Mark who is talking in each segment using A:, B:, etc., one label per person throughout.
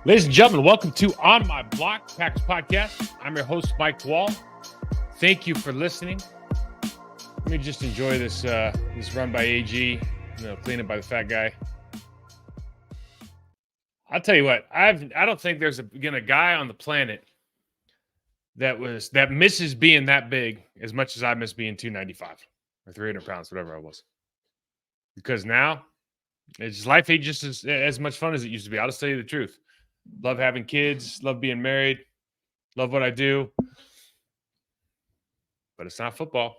A: Ladies and gentlemen, welcome to On My Block Packers Podcast. I'm your host, Mike Wall. Thank you for listening. Let me just enjoy this run by AG, clean it by the fat guy. I'll tell you what, I don't think there's a guy on the planet that misses being that big as much as I miss being 295 or 300 pounds, whatever I was. Because now, life ain't just as much fun as it used to be. I'll just tell you the truth. Love having kids, love being married, love what I do. But it's not football.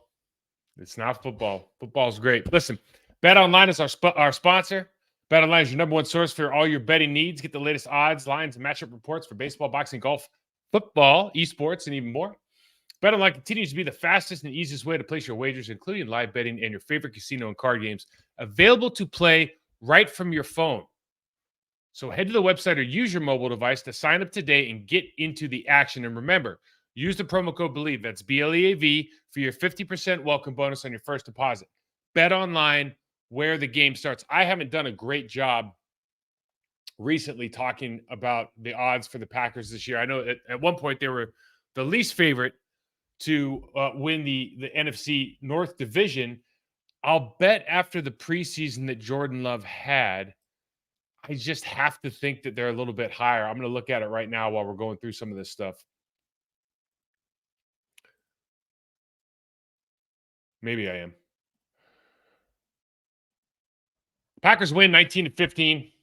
A: It's not football. Football's great. Listen, BetOnline is our sponsor. BetOnline is your number one source for all your betting needs. Get the latest odds, lines, and matchup reports for baseball, boxing, golf, football, esports, and even more. BetOnline continues to be the fastest and easiest way to place your wagers, including live betting and your favorite casino and card games, available to play right from your phone. So head to the website or use your mobile device to sign up today and get into the action. And remember, use the promo code BELIEVE, that's BLEAV, for your 50% welcome bonus on your first deposit. Bet online where the game starts. I haven't done a great job recently talking about the odds for the Packers this year. I know at one point they were the least favorite to win the NFC North Division. I'll bet after the preseason that Jordan Love had, I just have to think that they're a little bit higher. I'm going to look at it right now while we're going through some of this stuff. Maybe I am. Packers win 19-15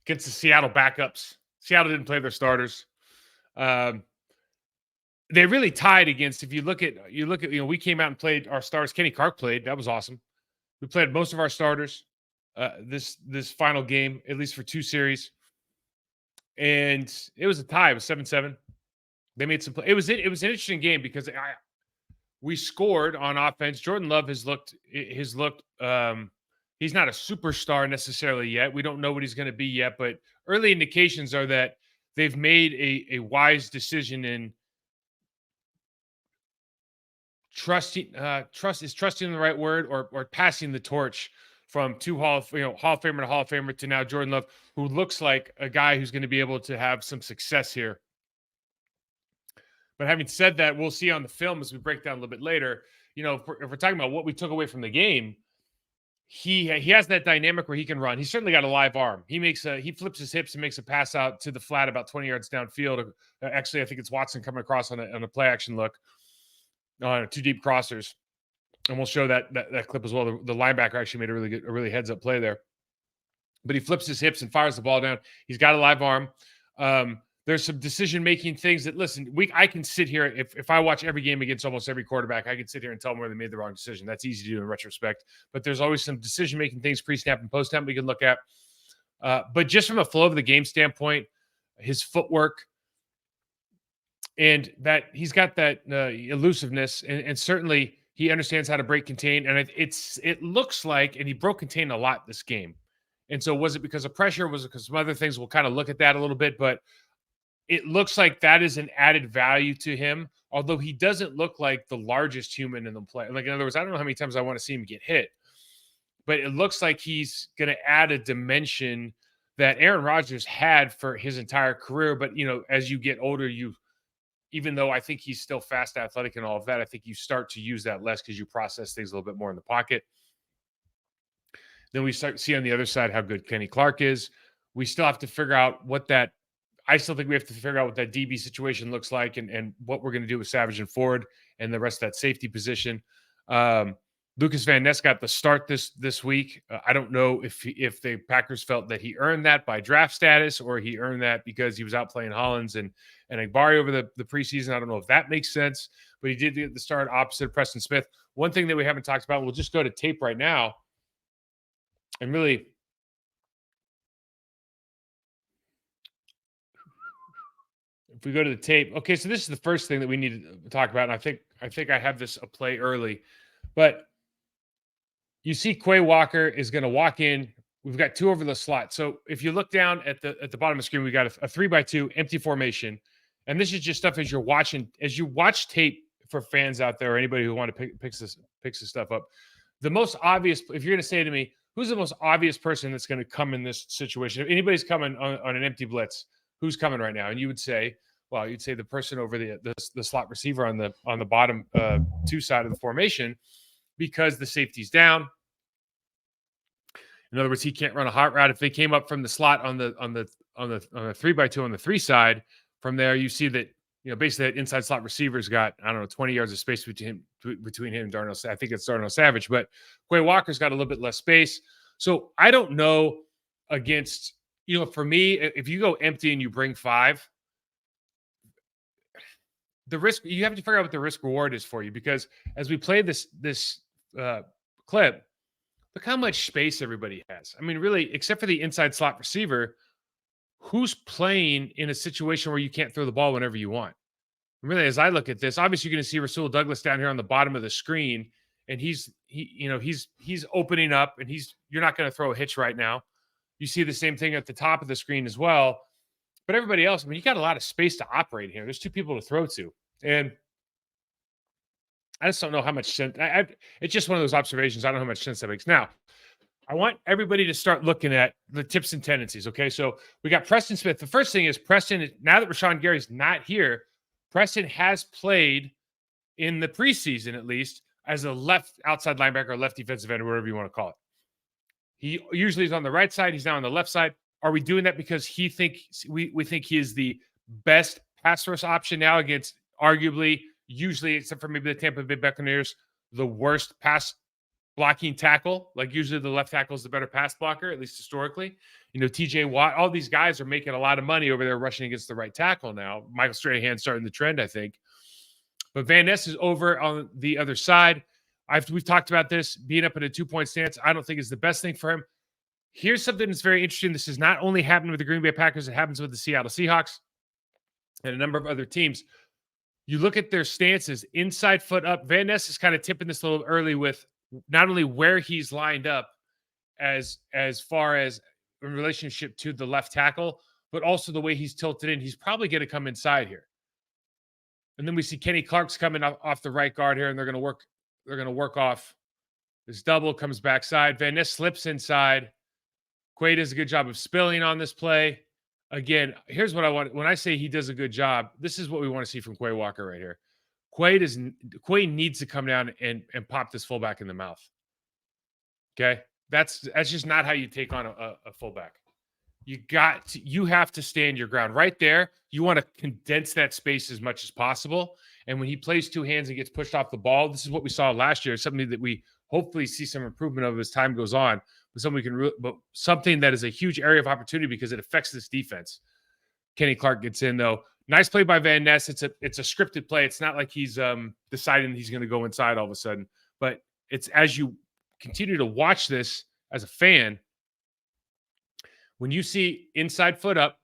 A: against the Seattle backups. Seattle didn't play their starters. They really tied against. If you look at, we came out and played our starters. Kenny Clark played. That was awesome. We played most of our starters this final game, at least for two series, and it was a tie. It was 7-7. They made some play. It was an interesting game because we scored on offense. Jordan Love has looked. He's not a superstar necessarily yet. We don't know what he's going to be yet, but early indications are that they've made a wise decision in trusting. Is trusting the right word, or passing the torch from Hall of Famer to Hall of Famer to now Jordan Love, who looks like a guy who's going to be able to have some success here. But having said that, we'll see on the film as we break down a little bit later. If we're talking about what we took away from the game, he has that dynamic where he can run. He's certainly got a live arm. He flips his hips and makes a pass out to the flat about 20 yards downfield. Actually, I think it's Watson coming across on a play action look on two deep crossers. And we'll show that clip as well. The linebacker actually made a really heads up play there. But he flips his hips and fires the ball down. He's got a live arm. There's some decision-making things that, listen, I can sit here. If I watch every game against almost every quarterback, I can sit here and tell them where they made the wrong decision. That's easy to do in retrospect. But there's always some decision-making things pre-snap and post-snap we can look at. But just from a flow of the game standpoint, his footwork, and that he's got that elusiveness, and certainly he understands how to break contain. And it looks like, and he broke contain a lot this game. And so was it because of pressure? Was it because some other things? We'll kind of look at that a little bit, but it looks like that is an added value to him, although he doesn't look like the largest human in the play. Like, in other words, I don't know how many times I want to see him get hit, but it looks like he's going to add a dimension that Aaron Rodgers had for his entire career. But, as you get older, even though I think he's still fast, athletic, and all of that, I think you start to use that less because you process things a little bit more in the pocket. Then we start to see on the other side how good Kenny Clark is. We still have to figure out I still think we have to figure out what that DB situation looks like and what we're going to do with Savage and Ford and the rest of that safety position. Lucas Van Ness got the start this week. I don't know if the Packers felt that he earned that by draft status or he earned that because he was out playing Hollins and Agbari over the preseason. I don't know if that makes sense, but he did get the start opposite Preston Smith. One thing that we haven't talked about, we'll just go to tape right now and really – if we go to the tape, okay, so this is the first thing that we need to talk about, and I think I have this a play early, but you see Quay Walker is going to walk in. We've got two over the slot. So if you look down at the bottom of the screen, we got a 3x2 empty formation, and this is just stuff as you watch tape for fans out there or anybody who want to picks this stuff up. The most obvious, if you're going to say to me, who's the most obvious person that's going to come in this situation? If anybody's coming on an empty blitz, who's coming right now? And you would say, well, you'd say the person over the slot receiver on the bottom two side of the formation, because the safety's down. In other words, he can't run a hot route. If they came up from the slot on the 3x2 on the 3 side, from there you see that, basically that inside slot receiver's got, I don't know, 20 yards of space between him and Darnell. I think it's Darnell Savage, but Quay Walker's got a little bit less space. So I don't know against, for me, if you go empty and you bring 5, the risk, you have to figure out what the risk reward is for you, because as we play this clip, look how much space everybody has. I mean, really, except for the inside slot receiver, who's playing in a situation where you can't throw the ball whenever you want? And really, as I look at this, obviously you're going to see Rasul Douglas down here on the bottom of the screen, and he's opening up, and you're not going to throw a hitch right now. You see the same thing at the top of the screen as well. But everybody else, I mean, you got a lot of space to operate here. There's 2 people to throw to. And I just don't know how much sense. It's just one of those observations. I don't know how much sense that makes. Now, I want everybody to start looking at the tips and tendencies. Okay, so we got Preston Smith. The first thing is Preston, now that Rashawn Gary's not here, Preston has played in the preseason, at least, as a left outside linebacker, or left defensive end, or whatever you want to call it. He usually is on the right side. He's now on the left side. Are we doing that because we think he is the best pass rush option now against arguably, usually, except for maybe the Tampa Bay Buccaneers, the worst pass blocking tackle? Like, usually the left tackle is the better pass blocker, at least historically. TJ Watt, all these guys are making a lot of money over there rushing against the right tackle now. Michael Strahan starting the trend, I think. But Van Ness is over on the other side. We've talked about this, being up in a 2-point stance. I don't think is the best thing for him. Here's something that's very interesting. This has not only happened with the Green Bay Packers, it happens with the Seattle Seahawks and a number of other teams. You look at their stances, inside foot up. Van Ness is kind of tipping this a little early with not only where he's lined up as far as in relationship to the left tackle, but also the way he's tilted in. He's probably going to come inside here. And then we see Kenny Clark's coming off the right guard here, and they're going to work off this double, comes backside. Van Ness slips inside. Quay does a good job of spilling on this play. Again, here's what I want. When I say he does a good job, this is what we want to see from Quay Walker right here. Quay needs to come down and pop this fullback in the mouth. Okay? That's just not how you take on a fullback. You have to stand your ground. Right there, you want to condense that space as much as possible. And when he plays 2 hands and gets pushed off the ball, this is what we saw last year. Something that we hopefully see some improvement of as time goes on. But something that is a huge area of opportunity because it affects this defense. Kenny Clark gets in, though. Nice play by Van Ness. It's a scripted play. It's not like he's deciding he's going to go inside all of a sudden. But it's as you continue to watch this as a fan, when you see inside foot up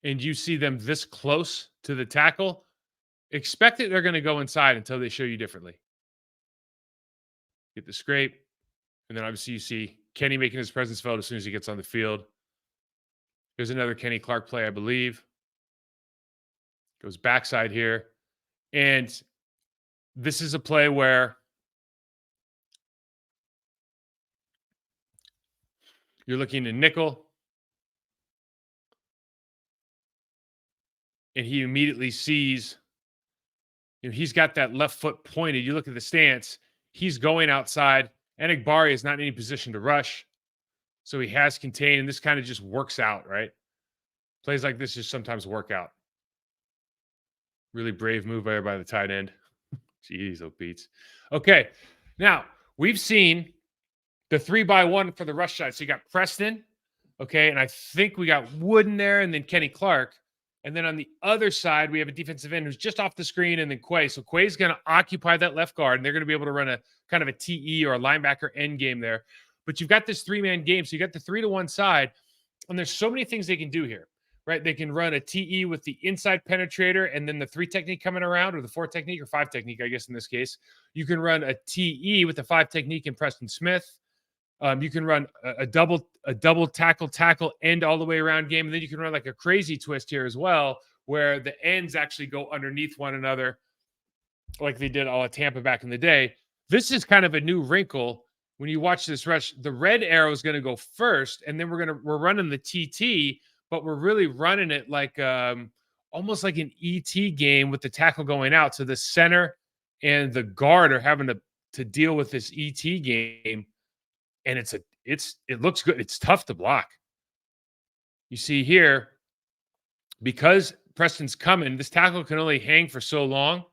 A: and you see them this close to the tackle, expect that they're going to go inside until they show you differently. Get the scrape. And then obviously you see Kenny making his presence felt as soon as he gets on the field. There's another Kenny Clark play, I believe. Goes backside here. And this is a play where you're looking to nickel. And he immediately sees, he's got that left foot pointed. You look at the stance. He's going outside. Enagbari is not in any position to rush. So he has contained, and this kind of just works out, right? Plays like this just sometimes work out. Really brave move there by the tight end. Jeez, oh, Pete's. Okay, now we've seen the 3x1 for the rush side. So you got Preston, okay, and I think we got Wood in there, and then Kenny Clark. And then on the other side, we have a defensive end who's just off the screen, and then Quay. So Quay's going to occupy that left guard, and they're going to be able to run a kind of a TE or a linebacker end game there. But you've got this 3-man game, so you got the 3-to-1 side, and there's so many things they can do here, right? They can run a TE with the inside penetrator and then the 3 technique coming around, or the 4 technique or 5 technique, I guess in this case. You can run a TE with the 5 technique in Preston Smith. You can run a double tackle end all the way around game. And then you can run like a crazy twist here as well, where the ends actually go underneath one another like they did all at Tampa back in the day. This is kind of a new wrinkle when you watch this rush, the red arrow is going to go first, and then we're running the TT, but we're really running it like almost like an ET game with the tackle going out. So the center and the guard are having to deal with this ET game, and it looks good. It's tough to block. You see here, because Preston's coming, this tackle can only hang for so long.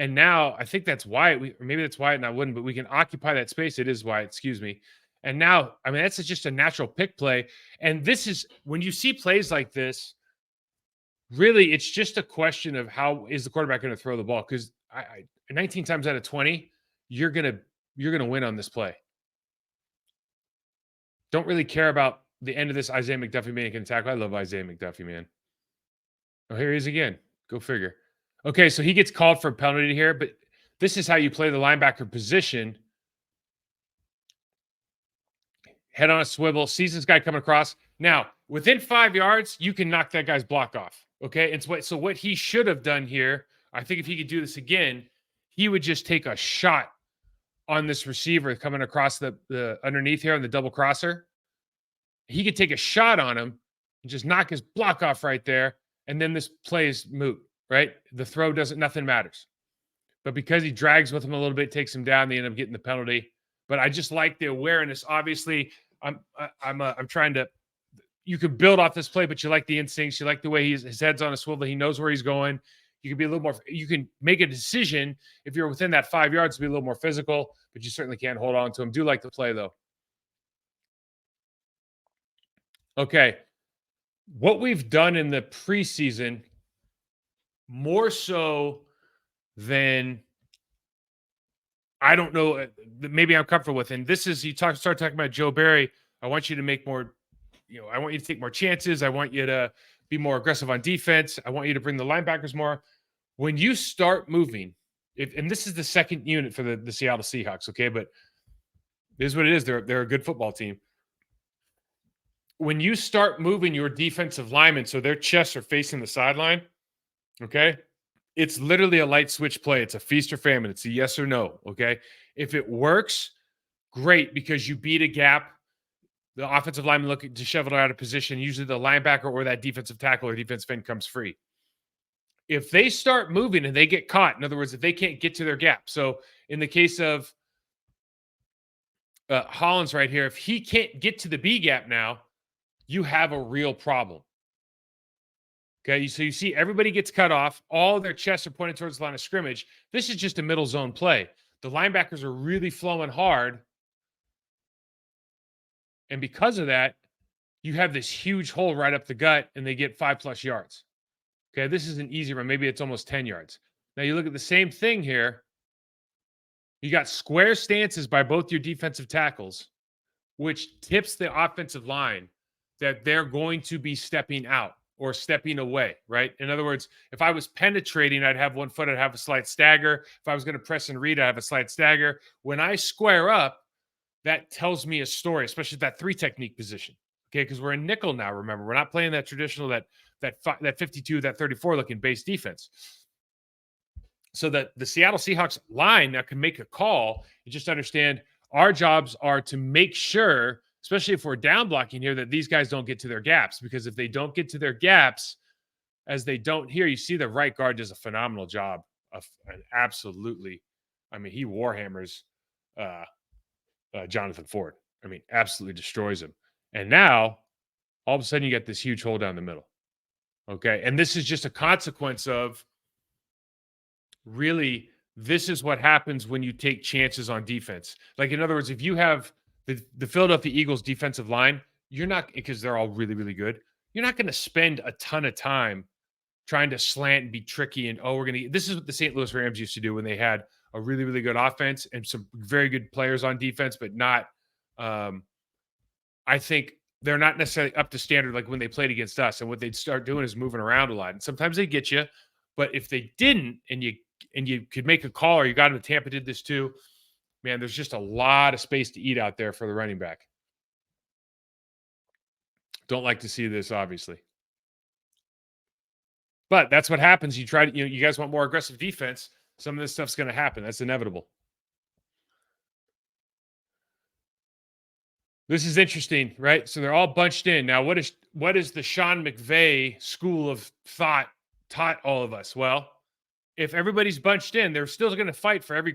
A: And now I think that's Wyatt. Or maybe that's Wyatt and I wouldn't, but we can occupy that space. It is Wyatt, excuse me. And now, I mean, that's just a natural pick play. And this is when you see plays like this, really, it's just a question of how is the quarterback going to throw the ball? Because 19 times out of 20, you're gonna win on this play. Don't really care about the end of this Isaiah McDuffie making a tackle. I love Isaiah McDuffie, man. Oh, here he is again. Go figure. Okay, so he gets called for a penalty here, but this is how you play the linebacker position. Head on a swivel, sees this guy coming across. Now, within 5 yards, you can knock that guy's block off. Okay, and so what he should have done here, I think if he could do this again, he would just take a shot on this receiver coming across the underneath here on the double crosser. He could take a shot on him and just knock his block off right there, and then this play is moot. Right? The throw nothing matters. But because he drags with him a little bit, takes him down, they end up getting the penalty. But I just like the awareness. Obviously, I'm trying to, you could build off this play, but you like the instincts. You like the way his head's on a swivel. He knows where he's going. You can be a little more, you can make a decision if you're within that 5 yards to be a little more physical, but you certainly can't hold on to him. Do like the play though. Okay. What we've done in the preseason, more so than I don't know, maybe I'm comfortable with. And this is, start talking about Joe Barry. I want you to make more, I want you to take more chances. I want you to be more aggressive on defense. I want you to bring the linebackers more. When you start moving, and this is the second unit for the Seattle Seahawks, okay? But this is what it is. They're a good football team. When you start moving your defensive linemen so their chests are facing the sideline, okay? It's literally a light switch play. It's a feast or famine. It's a yes or no, okay? If it works, great, because you beat a gap. The offensive lineman looking disheveled out of position. Usually the linebacker or that defensive tackle or defensive end comes free. If they start moving and they get caught, in other words, if they can't get to their gap. So in the case of Hollins right here, if he can't get to the B gap now, you have a real problem. Okay, so you see everybody gets cut off. All their chests are pointed towards the line of scrimmage. This is just a middle zone play. The linebackers are really flowing hard. And because of that, you have this huge hole right up the gut, and they get 5+ yards. Okay, this is an easy run. Maybe it's almost 10 yards. Now you look at the same thing here. You got square stances by both your defensive tackles, which tips the offensive line that they're going to be stepping out or stepping away, right? In other words, if I was penetrating, I'd have one foot, I'd have a slight stagger. If I was going to press and read, I'd have a slight stagger. When I square up, that tells me a story, especially that 3 technique position. Okay, because we're in nickel now, remember. We're not playing that traditional, that 52, that 34 looking base defense. So that the Seattle Seahawks line now can make a call and just understand our jobs are to make sure, especially if we're down blocking here, that these guys don't get to their gaps. Because if they don't get to their gaps, as they don't here, you see the right guard does a phenomenal job of absolutely. I mean, he warhammers Jonathan Ford. I mean, absolutely destroys him. And now, all of a sudden, you get this huge hole down the middle. Okay, and this is just a consequence of really. This is what happens when you take chances on defense. Like, in other words, if you have the Philadelphia Eagles defensive line, you're not, because they're all really, really good, you're not going to spend a ton of time trying to slant and be tricky. And, this is what the St. Louis Rams used to do when they had a really, really good offense and some very good players on defense, but not, I think they're not necessarily up to standard like when they played against us. And what they'd start doing is moving around a lot. And sometimes they get you, but if they didn't, and you could make a call, or you got into Tampa did this too, man, there's just a lot of space to eat out there for the running back. Don't like to see this, obviously. But that's what happens. You guys want more aggressive defense. Some of this stuff's going to happen. That's inevitable. This is interesting, right? So they're all bunched in. Now, what is the Sean McVay school of thought taught all of us? Well, if everybody's bunched in, they're still going to fight for every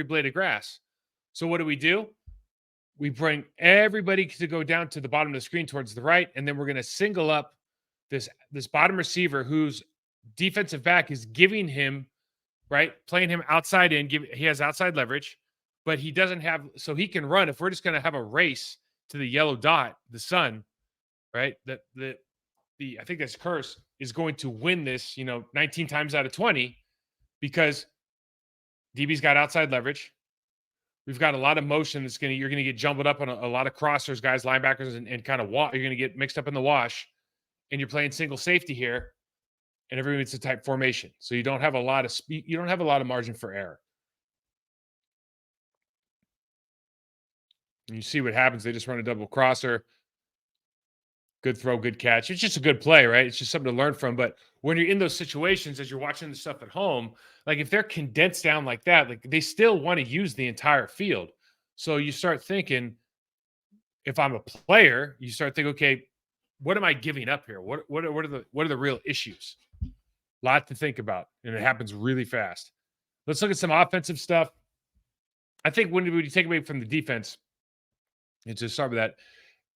A: blade of grass. So what do? We bring everybody to go down to the bottom of the screen towards the right, and then we're going to single up this bottom receiver whose defensive back is giving him right, playing him outside in. He has outside leverage, but he doesn't have so he can run. If we're just going to have a race to the yellow dot, the sun, right? The I think that's curse is going to win this. 19 times out of 20 because DB's got outside leverage. We've got a lot of motion you're gonna get jumbled up on a lot of crossers, guys, linebackers, and kind of you're gonna get mixed up in the wash, and you're playing single safety here, and everyone's a type formation, so you don't have a lot of speed, you don't have a lot of margin for error. And you see what happens. They just run a double crosser. Good throw, good catch. It's just a good play, right? It's just something to learn from. But when you're in those situations, as you're watching the stuff at home, like if they're condensed down like that, like they still want to use the entire field. So you start thinking, if I'm a player, you start thinking, okay, what am I giving up here? What are the real issues? Lot to think about, and it happens really fast. Let's look at some offensive stuff. I think when you take away from the defense, and to start with that,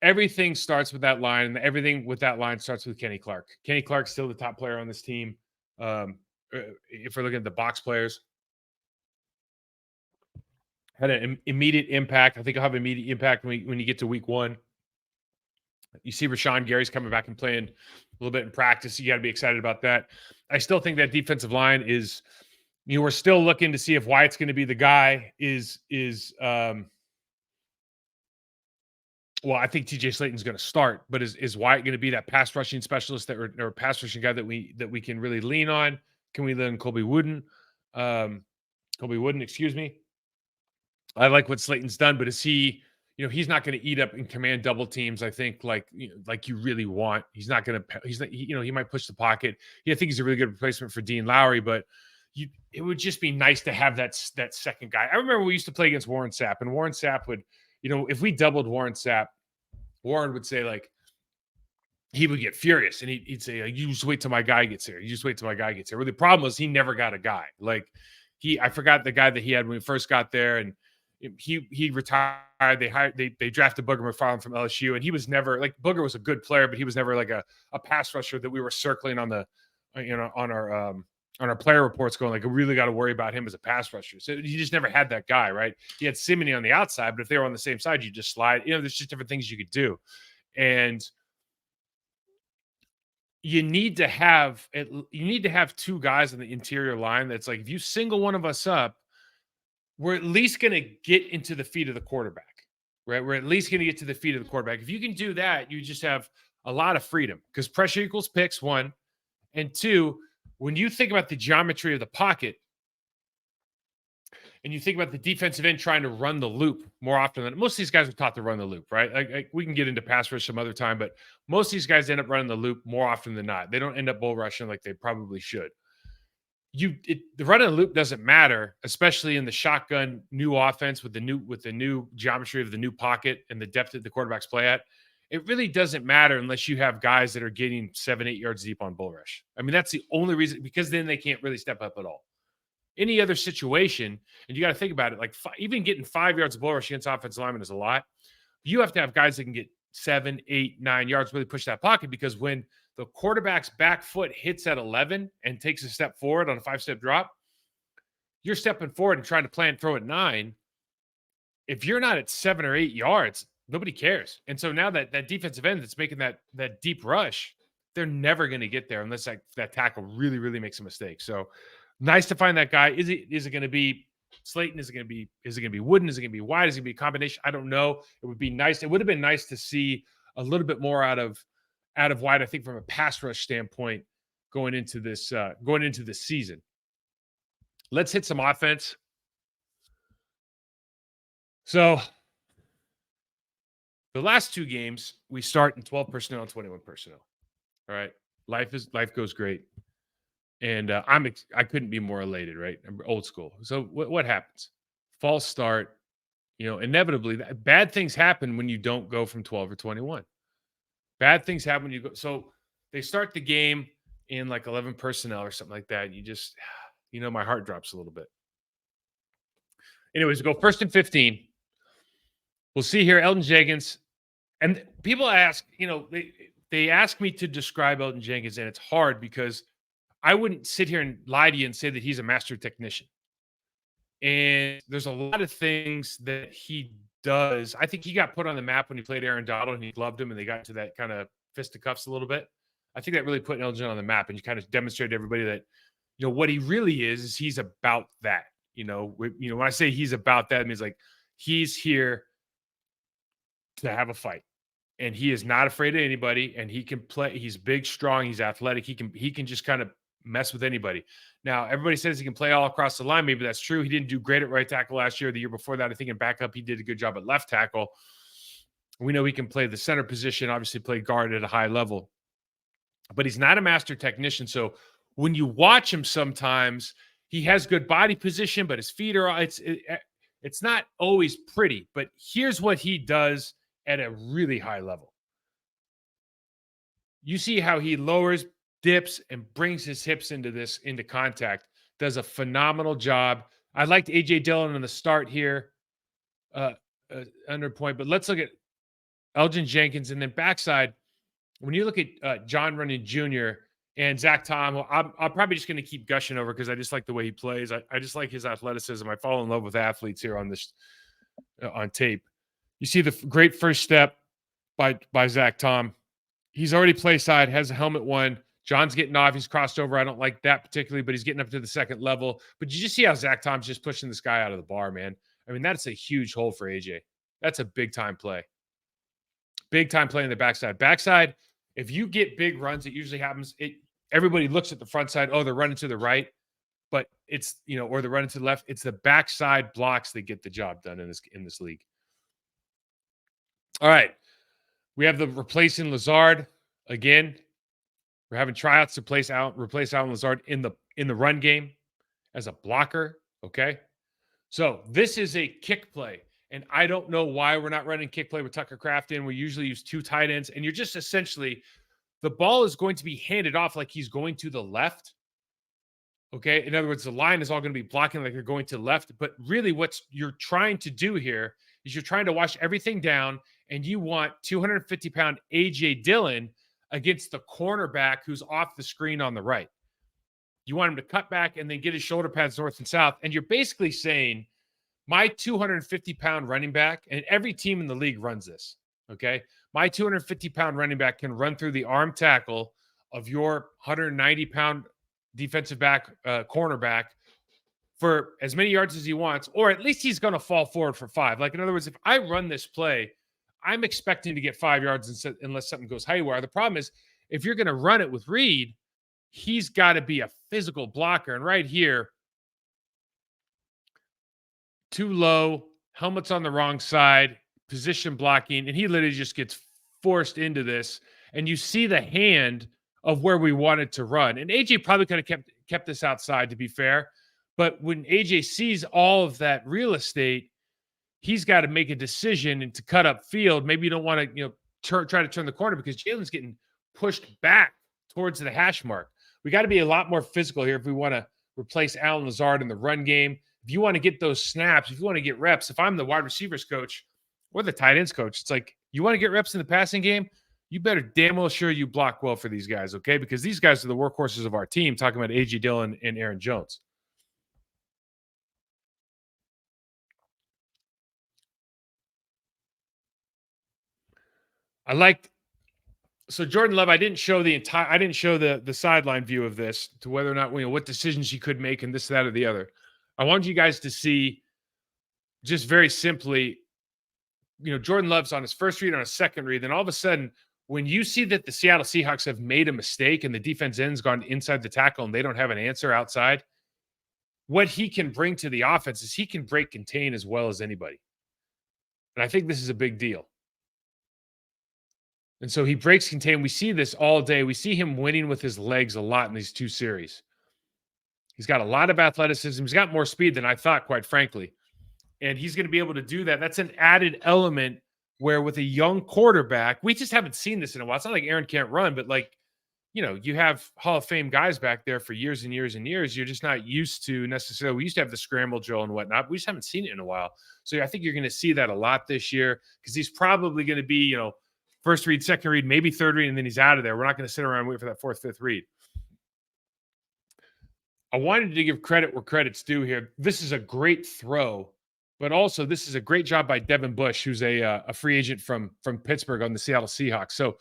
A: everything starts with that line, and everything with that line starts with Kenny Clark. Kenny Clark's still the top player on this team. If we're looking at the box players, had an immediate impact. I think he'll have immediate impact when you get to week one. You see Rashawn Gary's coming back and playing a little bit in practice. You got to be excited about that. I still think that defensive line is, we're still looking to see if Wyatt's going to be the guy. Well, I think TJ Slayton's going to start, but is Wyatt going to be that pass rushing specialist or pass rushing guy that we can really lean on? Can we lean on Colby Wooden? Excuse me. I like what Slayton's done, but is he? He's not going to eat up and command double teams. I think like you really want. He's not going to. He's not. He might push the pocket. I think he's a really good replacement for Dean Lowry, but it would just be nice to have that second guy. I remember we used to play against Warren Sapp, and Warren Sapp would, if we doubled Warren Sapp, Warren would say like, he would get furious and he'd say, you just wait till my guy gets here. You just wait till my guy gets here. Well, the problem was he never got a guy. Like I forgot the guy that he had when he first got there, and he retired. They drafted Booger McFarland from LSU, and he was never like, Booger was a good player, but he was never like a pass rusher that we were circling on the, on our player reports going like, we really got to worry about him as a pass rusher. So you just never had that guy, right? You had Simeon on the outside, but if they were on the same side, you just slide. There's just different things you could do. And you need to have two guys on the interior line that's like, if you single one of us up, we're at least going to get into the feet of the quarterback, right? We're at least going to get to the feet of the quarterback. If you can do that, you just have a lot of freedom, because pressure equals picks, one. And two, when you think about the geometry of the pocket and you think about the defensive end trying to run the loop more often than most of these guys are taught to run the loop, right? Like we can get into pass rush some other time, but most of these guys end up running the loop more often than not. They don't end up bull rushing like they probably should. The run of the loop doesn't matter, especially in the shotgun new offense with the new geometry of the new pocket and the depth that the quarterbacks play at. It really doesn't matter unless you have guys that are getting 7-8 yards deep on bull rush. I mean, that's the only reason, because then they can't really step up at all. Any other situation, and you got to think about it, like even getting 5 yards of bull rush against offensive linemen is a lot. You have to have guys that can get 7, 8, 9 yards, really push that pocket, because when the quarterback's back foot hits at 11 and takes a step forward on a 5-step drop, you're stepping forward and trying to plan throw at 9. If you're not at 7 or 8 yards, nobody cares. And so now that defensive end that's making that deep rush, they're never going to get there unless that tackle really, really makes a mistake. So nice to find that guy. Is it going to be Slayton? Is it going to be Wooden? Is it going to be White? Is it going to be a combination? I don't know. It would be nice. It would have been nice to see a little bit more out of White, I think, from a pass rush standpoint going into this season. Let's hit some offense. So the last two games, we start in 12 personnel and 21 personnel. All right. Life goes great. And I couldn't be more elated, right? I'm old school. So what happens? False start. Inevitably, bad things happen when you don't go from 12 or 21. Bad things happen when you go. So they start the game in like 11 personnel or something like that. You just, my heart drops a little bit. Anyways, we go 1st and 15. We'll see here, Elton Jenkins. And people ask, they ask me to describe Elton Jenkins, and it's hard because I wouldn't sit here and lie to you and say that he's a master technician. And there's a lot of things that he does. I think he got put on the map when he played Aaron Donald and he loved him and they got into that kind of fisticuffs a little bit. I think that really put Elgin on the map and he kind of demonstrated to everybody that, what he really is he's about that. When I say he's about that, it means like he's here to have a fight. And he is not afraid of anybody and he can play. He's big, strong, he's athletic. He can just kind of mess with anybody. Now, everybody says he can play all across the line. Maybe that's true. He didn't do great at right tackle last year. The year before that, I think in backup, he did a good job at left tackle. We know he can play the center position, obviously play guard at a high level, but he's not a master technician. So when you watch him sometimes, he has good body position, but his feet are, it's not always pretty. But here's what he does at a really high level. You see how he lowers, dips, and brings his hips into contact. Does a phenomenal job. I liked A.J. Dillon in the start here, under point. But let's look at Elgin Jenkins. And then backside, when you look at John Runyon Jr. and Zach Tom, I'm probably just going to keep gushing over because I just like the way he plays. I just like his athleticism. I fall in love with athletes here on this on tape. You see the great first step by Zach Tom. He's already play side, has a helmet one. John's getting off. He's crossed over. I don't like that particularly, but he's getting up to the second level. But you just see how Zach Tom's just pushing this guy out of the bar, man. I mean, that's a huge hole for AJ. That's a big-time play. Big-time play in the backside. Backside, if you get big runs, it usually happens. Everybody looks at the front side. Oh, they're running to the right. But it's, or they're running to the left. It's the backside blocks that get the job done in this league. All right. We have the replacing Lazard again. We're having tryouts to replace Alan Lazard in the run game as a blocker. Okay. So this is a kick play. And I don't know why we're not running kick play with Tucker Kraft in. We usually use 2 tight ends. And you're just essentially, the ball is going to be handed off like he's going to the left. Okay. In other words, the line is all going to be blocking like they're going to the left. But really what you're trying to do here is you're trying to wash everything down. And you want 250-pound A.J. Dillon against the cornerback who's off the screen on the right. You want him to cut back and then get his shoulder pads north and south. And you're basically saying, my 250-pound running back, and every team in the league runs this, okay? My 250-pound running back can run through the arm tackle of your 190-pound defensive back, cornerback, for as many yards as he wants, or at least he's going to fall forward for 5. Like, in other words, if I run this play, I'm expecting to get 5 yards unless something goes haywire. The problem is, if you're going to run it with Reed, he's got to be a physical blocker. And right here, too low, helmet's on the wrong side, position blocking, and he literally just gets forced into this. And you see the hand of where we wanted to run. And AJ probably could have kept this outside, to be fair. But when AJ sees all of that real estate, he's got to make a decision and to cut up field. Maybe you don't want to, try to turn the corner because Jalen's getting pushed back towards the hash mark. We got to be a lot more physical here if we want to replace Alan Lazard in the run game. If you want to get those snaps, if you want to get reps, if I'm the wide receivers coach or the tight ends coach, it's like, you want to get reps in the passing game, you better damn well sure you block well for these guys, okay? Because these guys are the workhorses of our team, talking about A.J. Dillon and Aaron Jones. So Jordan Love, I didn't show the sideline view of this to whether or not, what decisions he could make and this, that, or the other. I wanted you guys to see just very simply, Jordan Love's on his first read, on his second read. Then all of a sudden, when you see that the Seattle Seahawks have made a mistake and the defense end's gone inside the tackle and they don't have an answer outside, what he can bring to the offense is he can break contain as well as anybody. And I think this is a big deal. And so he breaks contain. We see this all day. We see him winning with his legs a lot in these 2 series. He's got a lot of athleticism. He's got more speed than I thought, quite frankly. And he's going to be able to do that. That's an added element where with a young quarterback, we just haven't seen this in a while. It's not like Aaron can't run, but like, you have Hall of Fame guys back there for years and years and years. You're just not used to necessarily. We used to have the scramble drill and whatnot. We just haven't seen it in a while. So I think you're going to see that a lot this year because he's probably going to be, first read, second read, maybe third read, and then he's out of there. We're not going to sit around and wait for that fourth, fifth read. I wanted to give credit where credit's due here. This is a great throw, but also this is a great job by Devin Bush, who's a free agent from Pittsburgh on the Seattle Seahawks. So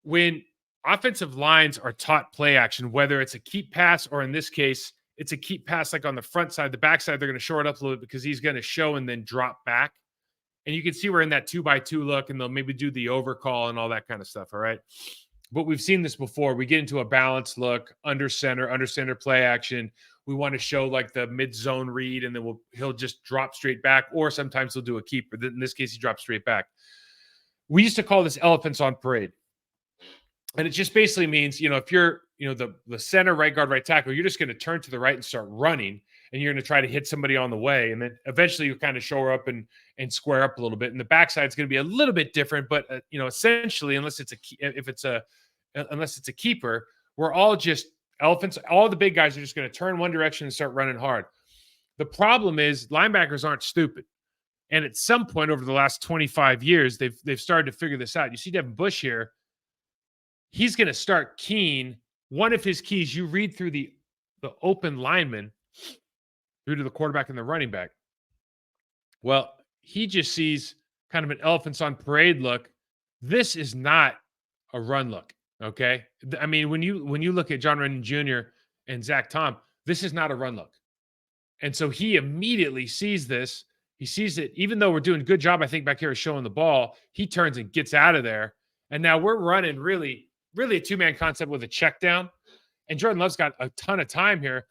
A: when offensive lines are taught play action, whether it's a keep pass or in this case, it's a keep pass like on the front side, the back side, they're going to shore it up a little bit because he's going to show and then drop back. And you can see we're in that 2x2 look and they'll maybe do the overcall and all that kind of stuff. All right. But we've seen this before. We get into a balanced look, under center play action. We want to show like the mid zone read and then he'll just drop straight back. Or sometimes he'll do a keeper. In this case, he drops straight back. We used to call this elephants on parade. And it just basically means, if you're, the center, right guard, right tackle, you're just going to turn to the right and start running, and you're going to try to hit somebody on the way. And then eventually you kind of shore up and square up a little bit. And the backside is going to be a little bit different, but essentially, unless it's a keeper, we're all just elephants. All the big guys are just going to turn one direction and start running hard. The problem is linebackers aren't stupid. And at some point over the last 25 years, they've started to figure this out. You see Devin Bush here. He's going to start keying. One of his keys, you read through the open lineman through to the quarterback and the running back. Well, he just sees kind of an elephants on parade look. This is not a run look, okay? I mean, when you look at John Rennan Jr. and Zach Tom, this is not a run look. And so he immediately sees this. He sees it, even though we're doing a good job, I think, back here showing the ball, he turns and gets out of there. And now we're running really a two-man concept with a check down. And Jordan Love's got a ton of time here.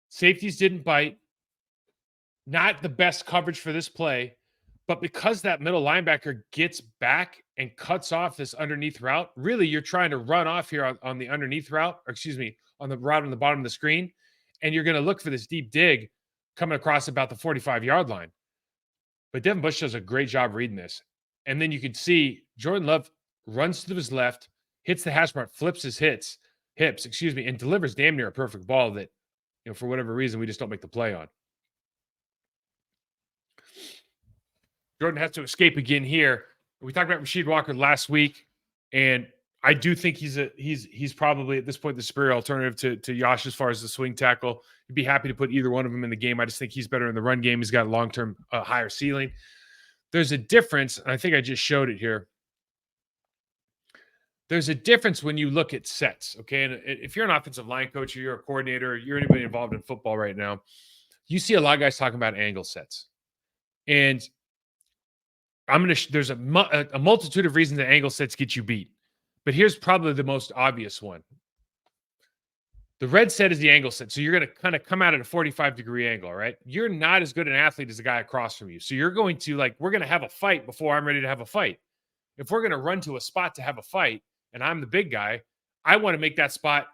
A: Safeties didn't bite. Not the best coverage for this play. But because that middle linebacker gets back and cuts off this underneath route, really you're trying to run off here on the underneath route, on the route on the bottom of the screen. And you're going to look for this deep dig coming across about the 45-yard line. But Devin Bush does a great job reading this. And then you can see Jordan Love runs to his left, hits the hash mark, flips his hips, and delivers damn near a perfect ball that, for whatever reason, we just don't make the play on. Jordan has to escape again here. We talked about Rasheed Walker last week, and I do think he's probably at this point the superior alternative to Yosh as far as the swing tackle. You'd be happy to put either one of them in the game. I just think he's better in the run game. He's got a long-term higher ceiling. There's a difference, and I think I just showed it here. There's a difference when you look at sets, okay? And if you're an offensive line coach or you're a coordinator or you're anybody involved in football right now, you see a lot of guys talking about angle sets. And there's a multitude of reasons that angle sets get you beat. But here's probably the most obvious one. The red set is the angle set. So you're going to kind of come out at a 45-degree angle, right? You're not as good an athlete as the guy across from you. So you're going to, we're going to have a fight before I'm ready to have a fight. If we're going to run to a spot to have a fight, and I'm the big guy, I want to make that spot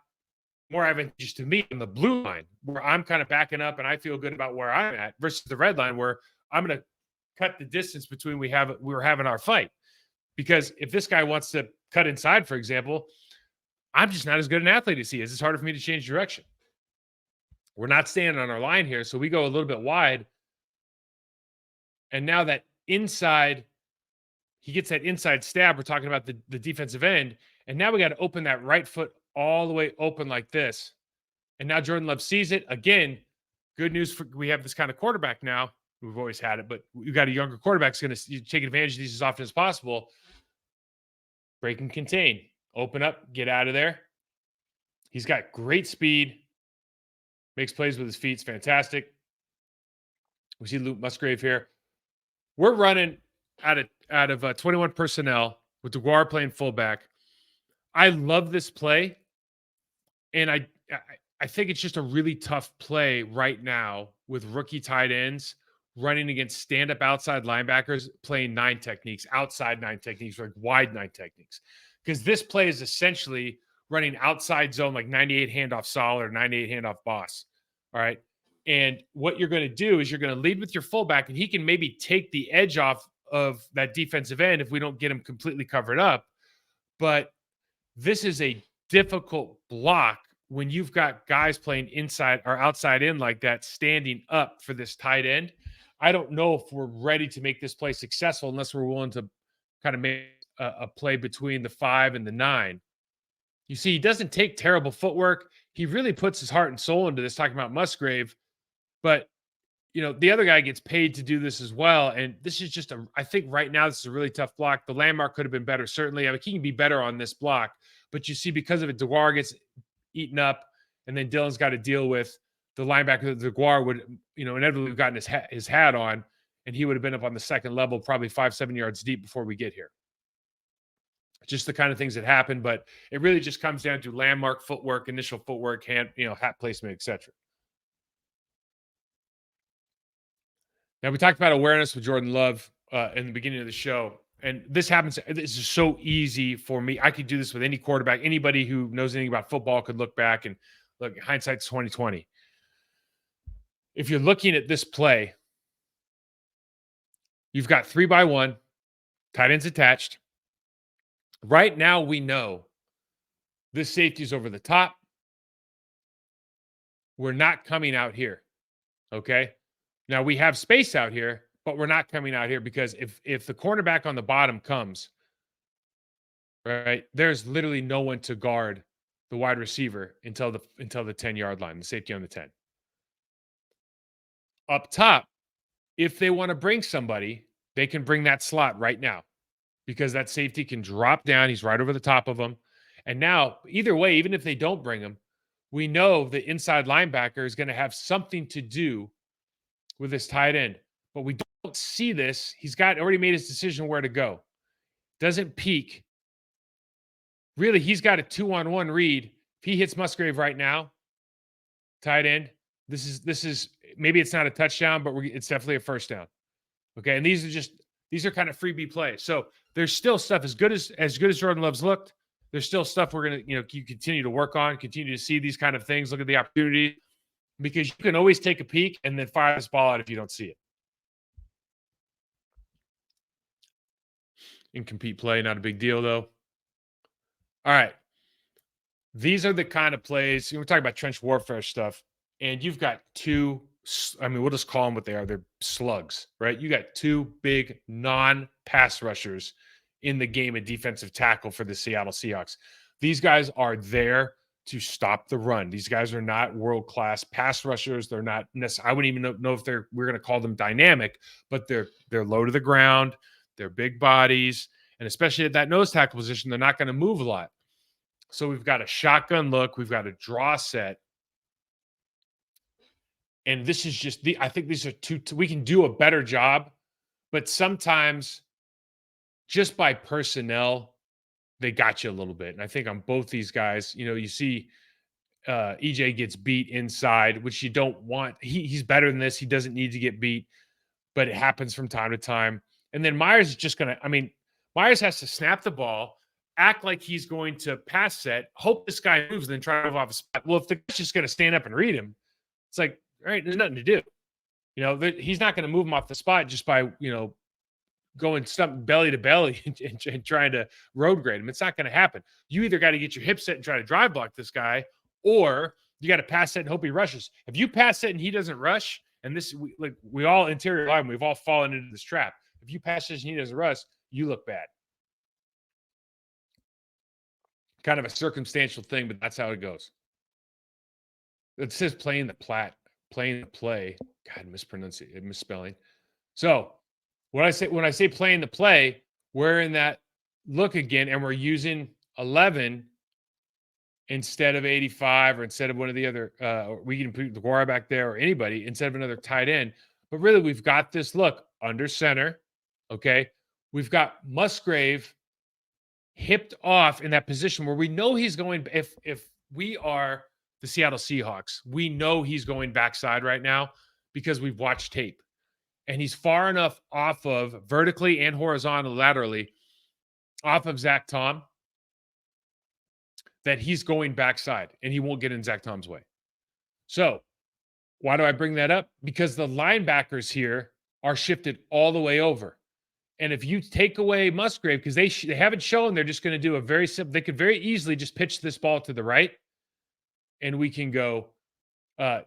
A: more advantageous to me on the blue line, where I'm kind of backing up and I feel good about where I'm at, versus the red line where I'm going to cut the distance between we were having our fight. Because if this guy wants to cut inside, for example, I'm just not as good an athlete as he is. It's harder for me to change direction. We're not standing on our line here, so we go a little bit wide. And now that inside, he gets that inside stab. We're talking about the defensive end. And now we got to open that right foot all the way open like this. And now Jordan Love sees it. Again, good news. We have this kind of quarterback now. We've always had it, but we've got a younger quarterback who's going to take advantage of these as often as possible. Break and contain. Open up. Get out of there. He's got great speed. Makes plays with his feet. It's fantastic. We see Luke Musgrave here. We're running out of 21 personnel with DeGuara playing fullback. I love this play, and I think it's just a really tough play right now with rookie tight ends running against stand-up outside linebackers playing 9 techniques, outside 9 techniques, like wide 9 techniques. Because this play is essentially running outside zone, like 98 handoff Sol or 98 handoff Boss. All right. And what you're going to do is you're going to lead with your fullback, and he can maybe take the edge off of that defensive end if we don't get him completely covered up. But this is a difficult block when you've got guys playing inside or outside in like that, standing up for this tight end. I don't know if we're ready to make this play successful unless we're willing to kind of make a play between the 5 and the 9. You see, he doesn't take terrible footwork. He really puts his heart and soul into this, talking about Musgrave. But, the other guy gets paid to do this as well. And this is just I think right now, this is a really tough block. The landmark could have been better, certainly. I mean, he can be better on this block. But you see, because of it, DeGuara gets eaten up. And then Dylan's got to deal with the linebacker. DeGuara would, inevitably have gotten his hat on. And he would have been up on the second level, probably 5-7 yards deep before we get here. Just the kind of things that happen, but it really just comes down to landmark footwork, initial footwork, hand, hat placement, etc. Now we talked about awareness with Jordan Love in the beginning of the show, and this happens. This is so easy for me. I could do this with any quarterback. Anybody who knows anything about football could look back and look. Hindsight's 2020. If you're looking at this play, you've got 3-by-1, tight ends attached. Right now, we know this safety is over the top. We're not coming out here. Okay. Now we have space out here, but we're not coming out here because if the cornerback on the bottom comes, right, there's literally no one to guard the wide receiver until the 10-yard line, the safety on the 10. Up top, if they want to bring somebody, they can bring that slot right now, because that safety can drop down. He's right over the top of them. And now, either way, even if they don't bring him, we know the inside linebacker is going to have something to do with this tight end. But we don't see this. He's already made his decision where to go. Doesn't peek. Really, he's got a 2-on-1 read. If he hits Musgrave right now, tight end, this is maybe it's not a touchdown, but it's definitely a first down. Okay, and these are kind of freebie plays. So there's still stuff as good as Jordan Love's looked. There's still stuff we're gonna you continue to work on, continue to see these kind of things, look at the opportunity, because you can always take a peek and then fire this ball out if you don't see it. Incomplete play, not a big deal though. All right, these are the kind of plays we're talking about, trench warfare stuff, and you've got two. I mean, we'll just call them what they are. They're slugs, right? You got two big non-pass rushers in the game of defensive tackle for the Seattle Seahawks. These guys are there to stop the run. These guys are not world-class pass rushers. They're not necessarily, I wouldn't even know if we're going to call them dynamic, but they're low to the ground. They're big bodies. And especially at that nose tackle position, they're not going to move a lot. So we've got a shotgun look. We've got a draw set. And this is just I think these are two, we can do a better job, but sometimes just by personnel, they got you a little bit. And I think on both these guys, you see EJ gets beat inside, which you don't want. He's better than this. He doesn't need to get beat, but it happens from time to time. And then Myers is just Myers has to snap the ball, act like he's going to pass set, hope this guy moves, and then try to move off a spot. Well, if the guy's just going to stand up and read him, it's like, all right, there's nothing to do. He's not going to move him off the spot just by, going belly to belly and trying to road grade him. It's not going to happen. You either got to get your hip set and try to drive block this guy, or you got to pass set and hope he rushes. If you pass set and he doesn't rush, and we all interior line, we've all fallen into this trap. If you pass set and he doesn't rush, you look bad. Kind of a circumstantial thing, but that's how it goes. It says playing the play. God, misspelling. So when I say playing the play, we're in that look again, and we're using 11 instead of 85, or instead of one of the other. We can put the DeGuara back there, or anybody instead of another tight end. But really, we've got this look under center. Okay, we've got Musgrave hipped off in that position where we know he's going. If we are the Seattle Seahawks, we know he's going backside right now because we've watched tape, and he's far enough off of vertically and horizontally, laterally off of Zach Tom that he's going backside and he won't get in Zach Tom's way. So Why do I bring that up? Because the linebackers here are shifted all the way over. And if you take away Musgrave, because they haven't shown they're just going to do a very simple, they could very easily just pitch this ball to the right, and we can go uh,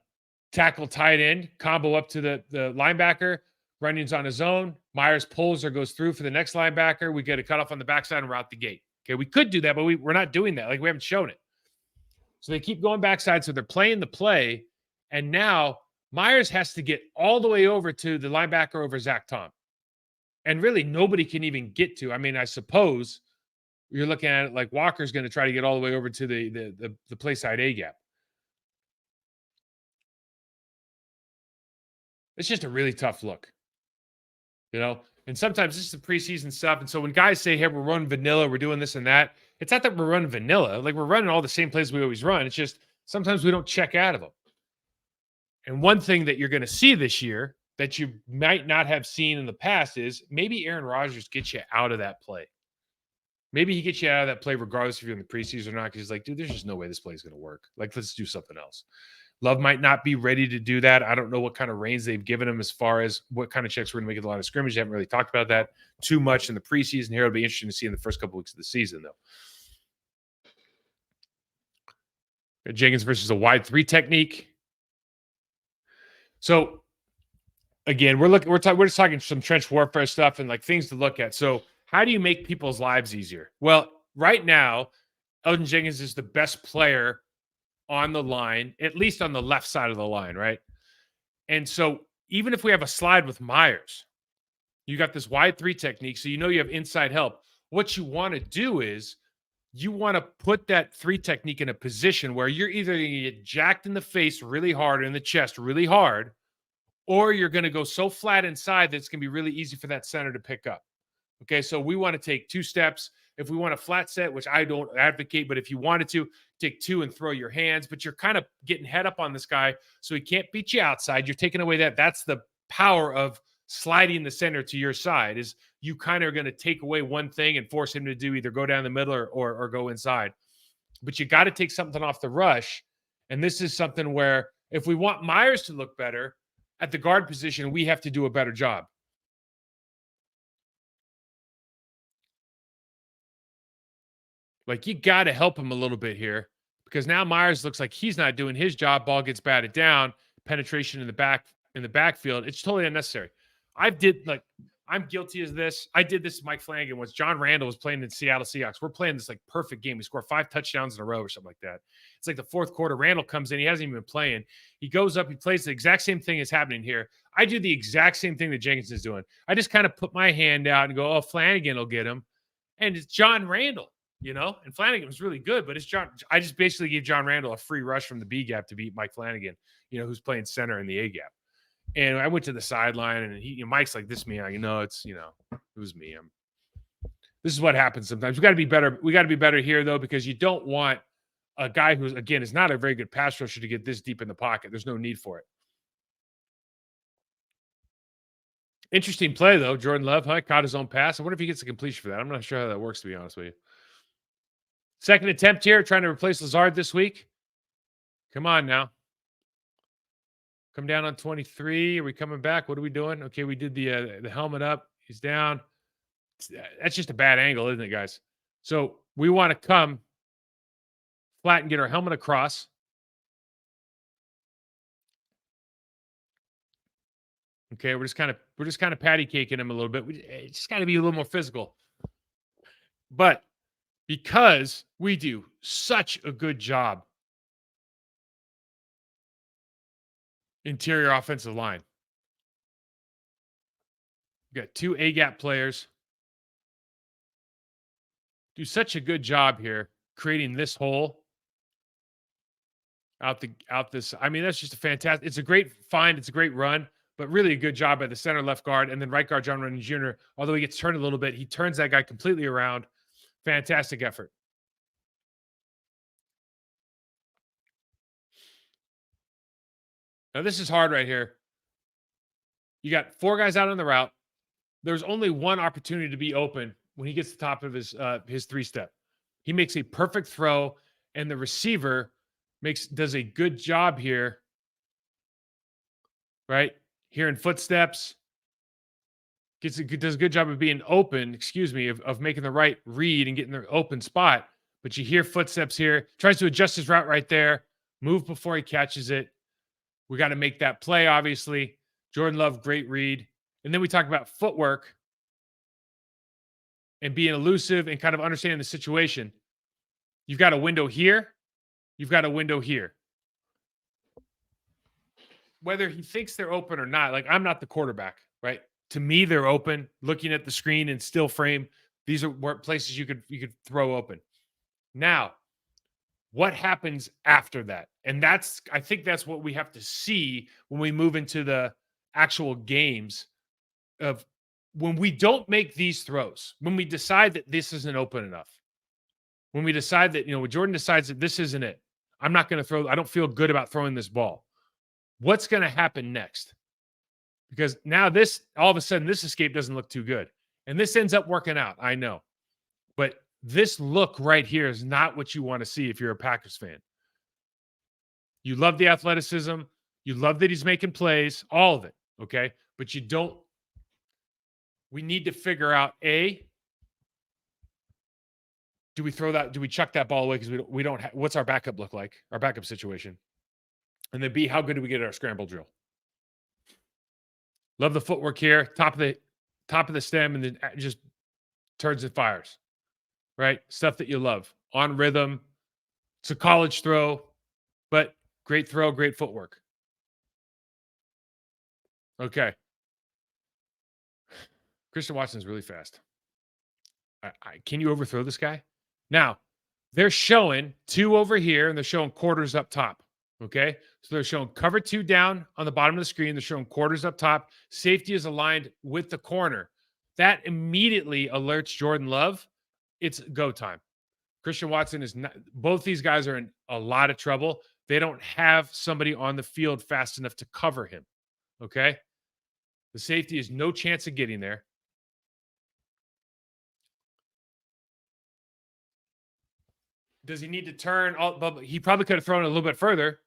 A: tackle tight end, combo up to the linebacker. Running's on his own. Myers pulls or goes through for the next linebacker. We get a cutoff on the backside and we're out the gate. Okay, we could do that, but we're not doing that. Like we haven't shown it. So they keep going backside. So they're playing the play. And now Myers has to get all the way over to the linebacker over Zach Tom. And really nobody can even get to. I mean, I suppose you're looking at it like Walker's going to try to get all the way over to the play side A gap. It's just a really tough look, you know? And sometimes this is the preseason stuff. And so when guys say, hey, we're running vanilla, we're doing this and that, it's not that we're running vanilla. Like we're running all the same plays we always run. It's just sometimes we don't check out of them. And one thing that you're going to see this year that you might not have seen in the past is maybe Aaron Rodgers gets you out of that play. Maybe he gets you out of that play regardless if you're in the preseason or not, because he's like, dude, there's just no way this play is going to work. Like, let's do something else. Love might not be ready to do that. I don't know what kind of reins they've given him as far as what kind of checks we're going to make at the line of scrimmage. They haven't really talked about that too much in the preseason here. It'll be interesting to see in the first couple weeks of the season, though. Jenkins versus a wide 3 technique. So again, we're just talking some trench warfare stuff and like things to look at. So how do you make people's lives easier? Well, right now, Elgton Jenkins is the best player on the line, at least on the left side of the line, right? And so even if we have a slide with Myers, you got this wide 3 technique, so you know you have inside help. What you want to do is you want to put that 3 technique in a position where you're either going to get jacked in the face really hard or in the chest really hard, or you're going to go so flat inside that it's going to be really easy for that center to pick up. Okay, so we want to take 2 steps. If we want a flat set, which I don't advocate, but if you wanted to, take 2 and throw your hands, but you're kind of getting head up on this guy, so he can't beat you outside. You're taking away that. That's the power of sliding the center to your side, is you kind of are going to take away one thing and force him to do either go down the middle or go inside. But you got to take something off the rush. And this is something where if we want Myers to look better at the guard position, we have to do a better job. Like you got to help him a little bit here because now Myers looks like he's not doing his job. Ball gets batted down, penetration in the backfield. It's totally unnecessary. I'm guilty of this. I did this with Mike Flanagan once John Randall was playing in Seattle Seahawks. We're playing this like perfect game. We scored 5 touchdowns in a row or something like that. It's like the fourth quarter. Randall comes in. He hasn't even been playing. He goes up. He plays the exact same thing is happening here. I do the exact same thing that Jenkins is doing. I just kind of put my hand out and go, oh, Flanagan will get him. And it's John Randall. And Flanagan was really good, but it's John. I just basically gave John Randall a free rush from the B gap to beat Mike Flanagan, who's playing center in the A gap. And I went to the sideline, and Mike's like, "This me." It was me. This is what happens sometimes. We got to be better. We got to be better here though, because you don't want a guy who's again is not a very good pass rusher to get this deep in the pocket. There's no need for it. Interesting play though. Jordan Love, caught his own pass. I wonder if he gets a completion for that. I'm not sure how that works, to be honest with you. Second attempt here, trying to replace Lazard this week. Come on now. Come down on 23. Are we coming back? What are we doing? Okay, we did the helmet up. He's down. That's just a bad angle, isn't it, guys? So we want to come flat and get our helmet across. Okay, we're just kind of patty caking him a little bit. We just got to be a little more physical. But because we do such a good job interior offensive line. We got 2 A-gap players. Do such a good job here creating this hole out this. I mean, that's just a fantastic. It's a great find. It's a great run, but really a good job by the center left guard and then right guard John Runyon Jr. Although he gets turned a little bit, he turns that guy completely around. Fantastic effort. Now this is hard right here. You got 4 guys out on the route. There's only one opportunity to be open when he gets to the top of his 3-step. He makes a perfect throw, and the receiver does a good job here right? Hearing footsteps, does a good job of being open, excuse me, of making the right read and getting the open spot. But you hear footsteps here, tries to adjust his route right there, move before he catches it. We got to make that play, obviously. Jordan Love, great read. And then we talk about footwork and being elusive and kind of understanding the situation. You've got a window here, you've got a window here. Whether he thinks they're open or not, like I'm not the quarterback, right? To me, they're open. Looking at the screen and still frame, these are places you could throw open. Now, what happens after that? And I think that's what we have to see when we move into the actual games of when we don't make these throws, when we decide that this isn't open enough, when we decide that, when Jordan decides that this isn't it, I'm not going to throw, I don't feel good about throwing this ball. What's going to happen next? Because now all of a sudden, this escape doesn't look too good. And this ends up working out, I know. But this look right here is not what you want to see if you're a Packers fan. You love the athleticism. You love that he's making plays, all of it, okay? But we need to figure out, A, do we chuck that ball away because we don't what's our backup look like, our backup situation? And then B, how good do we get at our scramble drill? Love the footwork here, top of the stem, and then just turns and fires, right? Stuff that you love. On rhythm. It's a college throw, but great throw, great footwork. Okay. Christian Watson's really fast. Can you overthrow this guy? Now, they're showing 2 over here, and they're showing quarters up top. Okay. So they're showing cover 2 down on the bottom of the screen. They're showing quarters up top. Safety is aligned with the corner. That immediately alerts Jordan Love. It's go time. Christian Watson is not, both these guys are in a lot of trouble. They don't have somebody on the field fast enough to cover him. Okay. The safety has no chance of getting there. Does he need to turn? He probably could have thrown it a little bit further.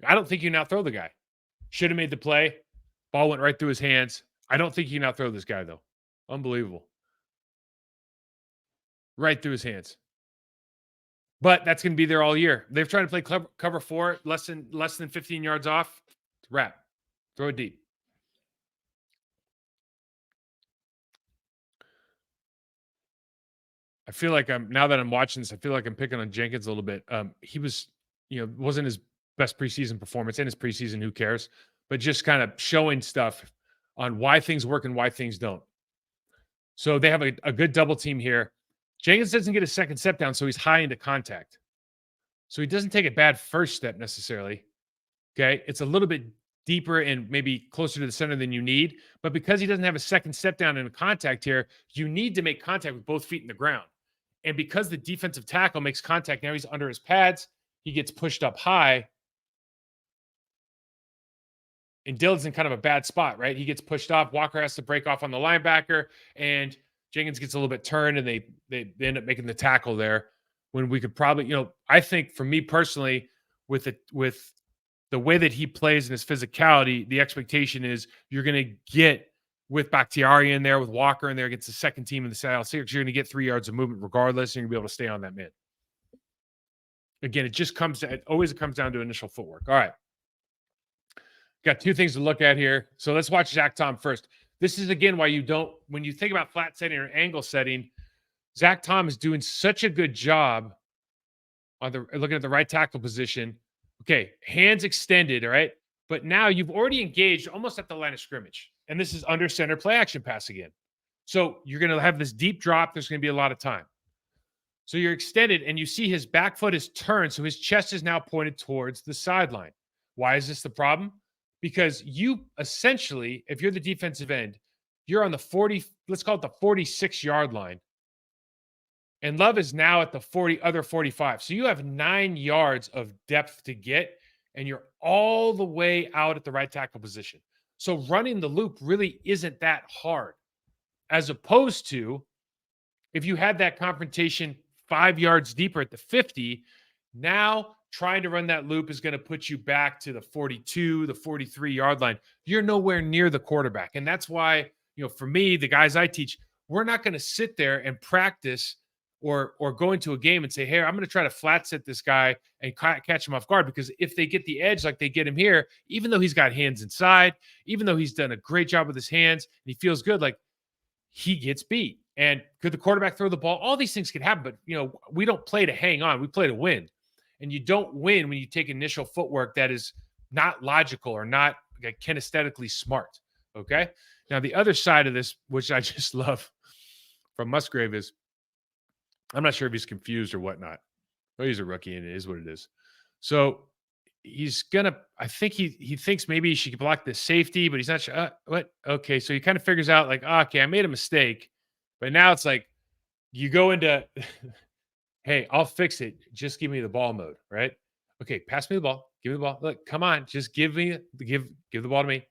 A: I don't think you can outthrow the guy. Should have made the play. Ball went right through his hands. I don't think you can outthrow this guy, though. Unbelievable. Right through his hands. But that's going to be there all year. They're trying to play cover 4, less than 15 yards off. Wrap. Throw it deep. I feel like now that I'm watching this, I feel like I'm picking on Jenkins a little bit. He was, wasn't his best preseason performance. In his preseason, who cares? But just kind of showing stuff on why things work and why things don't. So they have a good double team here. Jenkins doesn't get a second step down, so he's high into contact. So he doesn't take a bad first step necessarily. Okay. It's a little bit deeper and maybe closer to the center than you need. But because he doesn't have a second step down in contact here, you need to make contact with both feet in the ground. And because the defensive tackle makes contact, now he's under his pads. He gets pushed up high. And Dillon's in kind of a bad spot, right? He gets pushed off. Walker has to break off on the linebacker. And Jenkins gets a little bit turned, and they end up making the tackle there. When we could probably, I think for me personally, with the way that he plays and his physicality, the expectation is you're going to get with Bakhtiari in there, with Walker in there against the second team in the Seattle Seahawks, you're going to get 3 yards of movement regardless, and you're going to be able to stay on that mid. Again, it always comes down to initial footwork. All right. Got 2 things to look at here. So let's watch Zach Tom first. This is, again, why when you think about flat setting or angle setting, Zach Tom is doing such a good job on looking at the right tackle position. Okay, hands extended, all right? But now you've already engaged almost at the line of scrimmage. And this is under center play action pass again. So you're going to have this deep drop. There's going to be a lot of time. So you're extended, and you see his back foot is turned, so his chest is now pointed towards the sideline. Why is this the problem? Because you essentially, if you're the defensive end, you're on the 40, let's call it the 46-yard line. And Love is now at the other 45. So you have 9 yards of depth to get, and you're all the way out at the right tackle position. So running the loop really isn't that hard, as opposed to if you had that confrontation 5 yards deeper at the 50, now trying to run that loop is going to put you back to the 42, the 43-yard line. You're nowhere near the quarterback. And that's why, for me, the guys I teach, we're not going to sit there and practice or go into a game and say, hey, I'm going to try to flat set this guy and catch him off guard, because if they get the edge like they get him here, even though he's got hands inside, even though he's done a great job with his hands and he feels good, like, he gets beat. And could the quarterback throw the ball? All these things can happen, but we don't play to hang on. We play to win. And you don't win when you take initial footwork that is not logical or not like kinesthetically smart. Okay. Now, the other side of this, which I just love from Musgrave, is I'm not sure if he's confused or whatnot. But he's a rookie and it is what it is. So he's gonna, I think he thinks maybe he should block the safety, but he's not sure. What? Okay. So he kind of figures out like, okay, I made a mistake. But now it's like you go into hey, I'll fix it. Just give me the ball mode, right? Okay, pass me the ball. Give me the ball. Look, come on, just give the ball to me.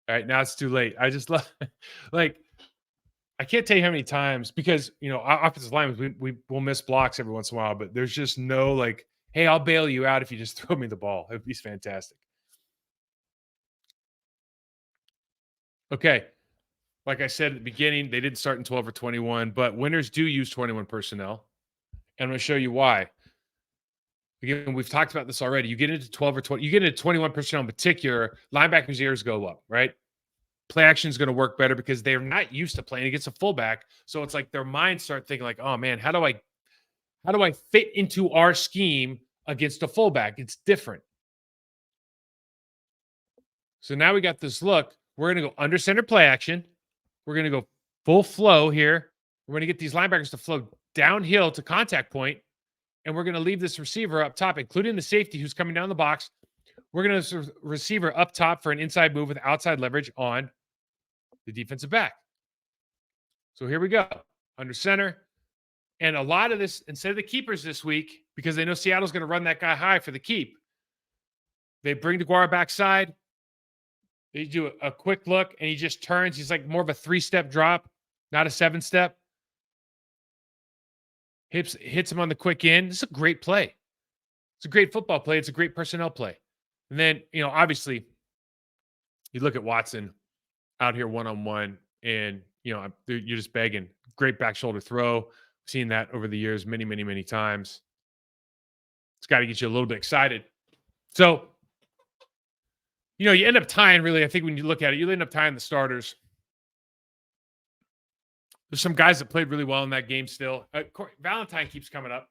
A: All right, now it's too late. I just love like I can't tell you how many times, because offensive linemen, we will miss blocks every once in a while, but there's just no like, hey, I'll bail you out if you just throw me the ball. It'd be fantastic. Okay. Like I said at the beginning, they didn't start in 12 or 21, but winners do use 21 personnel. And I'm going to show you why. Again, we've talked about this already. You get into 12 or 20, you get into 21 personnel in particular, linebackers' ears go up, right? Play action is going to work better because they're not used to playing against a fullback. So it's like their minds start thinking like, oh man, how do I fit into our scheme against a fullback? It's different. So now we got this look. We're going to go under center play action. We're going to go full flow here. We're going to get these linebackers to flow downhill to contact point, and we're going to leave this receiver up top, including the safety who's coming down the box. We're going to receiver up top for an inside move with outside leverage on the defensive back. So here we go. Under center. And a lot of this, instead of the keepers this week, because they know Seattle's going to run that guy high for the keep, they bring DeGuara backside. They do a quick look, and he just turns. He's like more of a 3-step drop, not a 7-step. Hits him on the quick end. This is a great play. It's a great football play. It's a great personnel play. And then, obviously, you look at Watson out here one-on-one, and, you're just begging. Great back shoulder throw. I've seen that over the years many, many, many times. It's got to get you a little bit excited. So, you end up tying, really. I think when you look at it, you end up tying the starters. There's some guys that played really well in that game still. Valentine keeps coming up.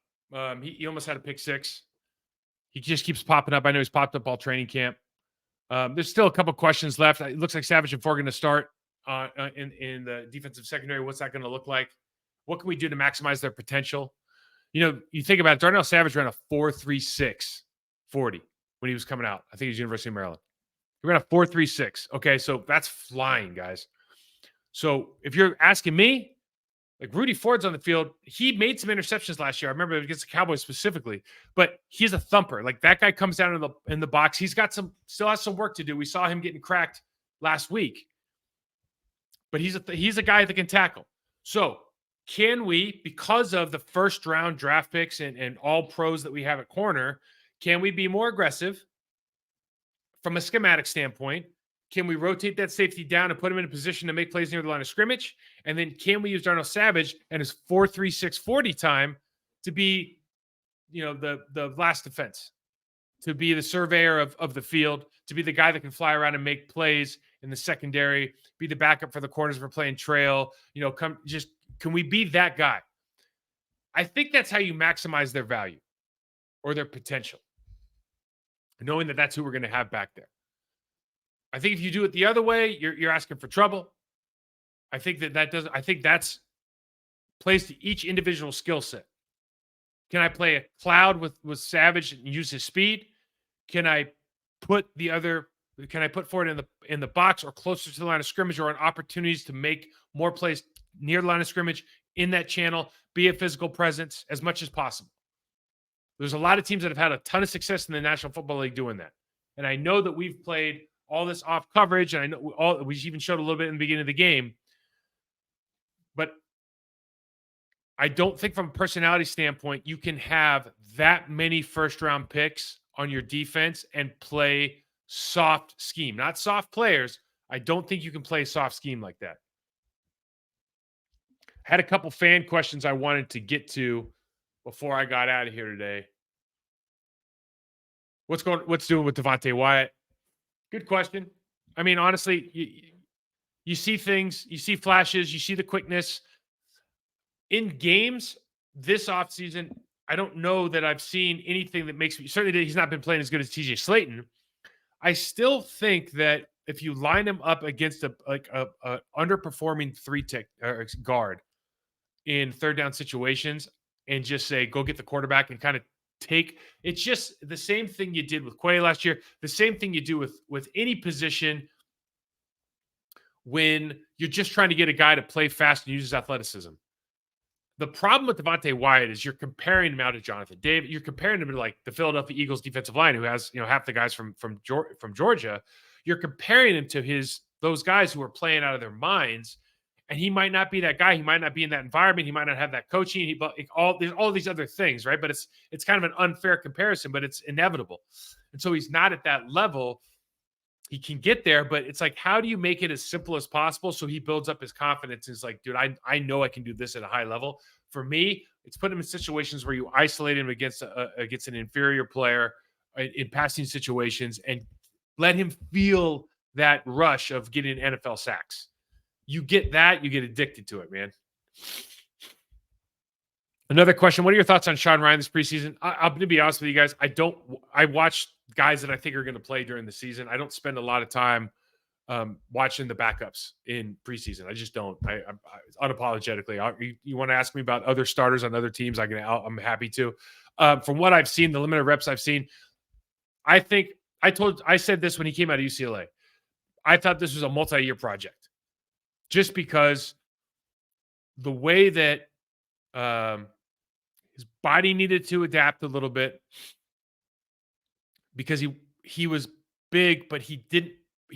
A: He almost had a pick six. He just keeps popping up. I know he's popped up all training camp. There's still a couple questions left. It looks like Savage and Ford are going to start in the defensive secondary. What's that going to look like? What can we do to maximize their potential? You think about it. Darnell Savage ran a 4.36 40 when he was coming out. I think he was University of Maryland. He ran a 4.36. Okay, so that's flying, guys. So if you're asking me, like Rudy Ford's on the field, he made some interceptions last year. I remember against the Cowboys specifically, but he's a thumper. Like that guy comes down in the box. He's got still has some work to do. We saw him getting cracked last week, but he's a guy that can tackle. So can we, because of the first round draft picks and all pros that we have at corner, can we be more aggressive from a schematic standpoint? Can we rotate that safety down and put him in a position to make plays near the line of scrimmage? And then can we use Darnell Savage and his 4.36 40 time to be, the last defense, to be the surveyor of the field, to be the guy that can fly around and make plays in the secondary, be the backup for the corners if we're playing trail, can we be that guy? I think that's how you maximize their value or their potential, knowing that that's who we're going to have back there. I think if you do it the other way, you're asking for trouble. I think that's plays to each individual skill set. Can I play a cloud with Savage and use his speed? Can I put Ford in the box or closer to the line of scrimmage or on opportunities to make more plays near the line of scrimmage in that channel, be a physical presence as much as possible? There's a lot of teams that have had a ton of success in the National Football League doing that. And I know that we've played all this off coverage, and I know we even showed a little bit in the beginning of the game. But I don't think from a personality standpoint, you can have that many first-round picks on your defense and play soft scheme, not soft players. I don't think you can play soft scheme like that. Had a couple fan questions I wanted to get to before I got out of here today. What's doing with Devontae Wyatt? Good question. I mean, honestly, you see things, you see flashes, you see the quickness in games this offseason. I don't know that I've seen anything that makes me certainly he's not been playing as good as TJ Slayton. I still think that if you line him up against a underperforming three tech guard in third down situations and just say go get the quarterback and kind of take it's just the same thing you did with Quay last year, the same thing you do with any position when you're just trying to get a guy to play fast and use his athleticism. The problem with Devontae Wyatt is you're comparing him out to Jonathan David. You're comparing him to like the Philadelphia Eagles defensive line, who has half the guys from Georgia. You're comparing him to those guys who are playing out of their minds, and he might not be that guy. He might not be in that environment. He might not have that coaching. There's all these other things, right? But it's kind of an unfair comparison, but it's inevitable. And so he's not at that level. He can get there, but it's like, how do you make it as simple as possible so he builds up his confidence? And it's like, dude, I know I can do this at a high level. For me, it's put him in situations where you isolate him against an inferior player in passing situations and let him feel that rush of getting NFL sacks. You get that, you get addicted to it, man. Another question. What are your thoughts on Sean Ryan this preseason? I'm going to be honest with you guys. I watch guys that I think are going to play during the season. I don't spend a lot of time watching the backups in preseason. I just don't. I unapologetically. You want to ask me about other starters on other teams? I'm happy to. From what I've seen, the limited reps I've seen, I said this when he came out of UCLA. I thought this was a multi-year project, just because the way that his body needed to adapt a little bit, because he was big, but he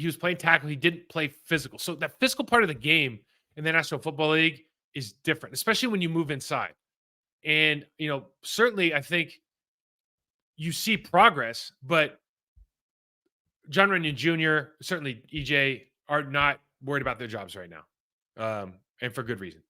A: was playing tackle. He didn't play physical. So that physical part of the game in the National Football League is different, especially when you move inside. And, certainly I think you see progress, but John Runyon Jr., certainly EJ, are not worried about their jobs right now. And for good reason.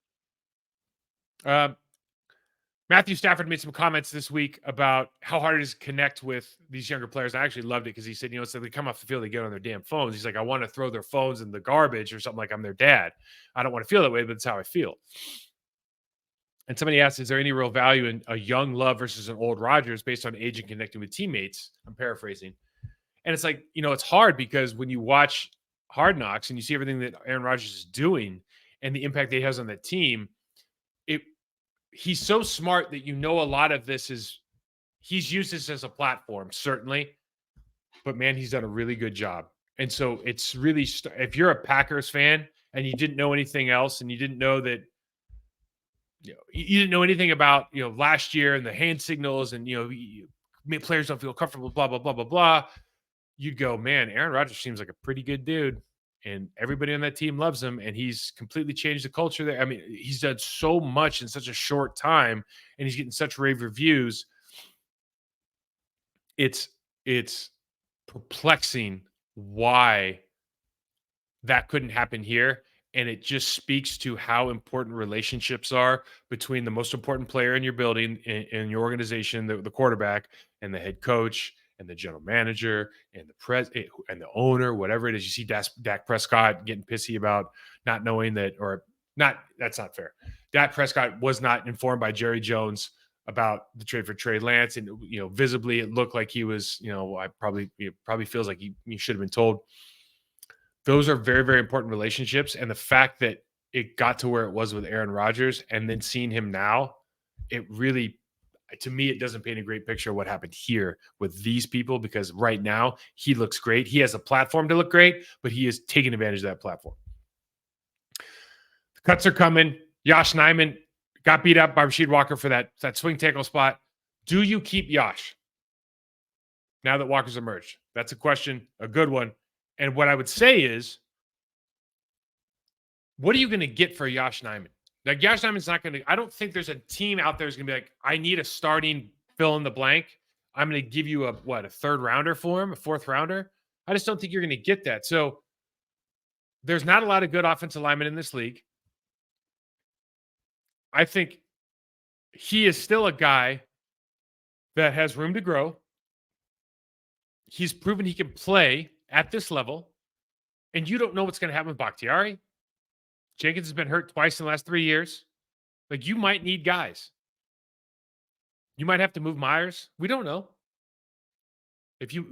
A: Matthew Stafford made some comments this week about how hard it is to connect with these younger players. I actually loved it because he said, so they come off the field, they get on their damn phones. He's like, I want to throw their phones in the garbage or something, like I'm their dad. I don't want to feel that way, but it's how I feel. And somebody asked, is there any real value in a young Love versus an old Rodgers based on age and connecting with teammates? I'm paraphrasing. And it's like, it's hard because when you watch Hard Knocks and you see everything that Aaron Rodgers is doing and the impact that he has on the team, he's so smart that a lot of this is he's used this as a platform, certainly, but man, he's done a really good job. And so it's really, if you're a Packers fan and you didn't know anything else and you didn't know that, you didn't know anything about, last year and the hand signals and, players don't feel comfortable, blah, blah, blah, blah, blah. You'd go, man, Aaron Rodgers seems like a pretty good dude. And everybody on that team loves him, and he's completely changed the culture there. I mean, he's done so much in such a short time, and he's getting such rave reviews. It's perplexing why that couldn't happen here, and it just speaks to how important relationships are between the most important player in your building, in your organization, the quarterback, and the head coach, and the general manager, and and the owner, whatever it is. You see Dak Prescott getting pissy about not knowing that, or not. That's not fair. Dak Prescott was not informed by Jerry Jones about the trade for Trey Lance, and visibly it looked like he was. Probably feels like he should have been told. Those are very, very important relationships, and the fact that it got to where it was with Aaron Rodgers, and then seeing him now, it really. To me, it doesn't paint a great picture of what happened here with these people, because right now he looks great. He has a platform to look great, but he is taking advantage of that platform. The cuts are coming. Josh Nijman got beat up by Rasheed Walker for that swing tackle spot. Do you keep Josh now that Walker's emerged? That's a question, a good one. And what I would say is, what are you going to get for Josh Nijman? Like, Josh Nijman's not going to – I don't think there's a team out there who's going to be like, I need a starting fill in the blank. I'm going to give you a third rounder for him, a fourth rounder. I just don't think you're going to get that. So there's not a lot of good offensive linemen in this league. I think he is still a guy that has room to grow. He's proven he can play at this level, and you don't know what's going to happen with Bakhtiari. Jenkins has been hurt twice in the last 3 years. Like, you might need guys. You might have to move Myers. We don't know. If you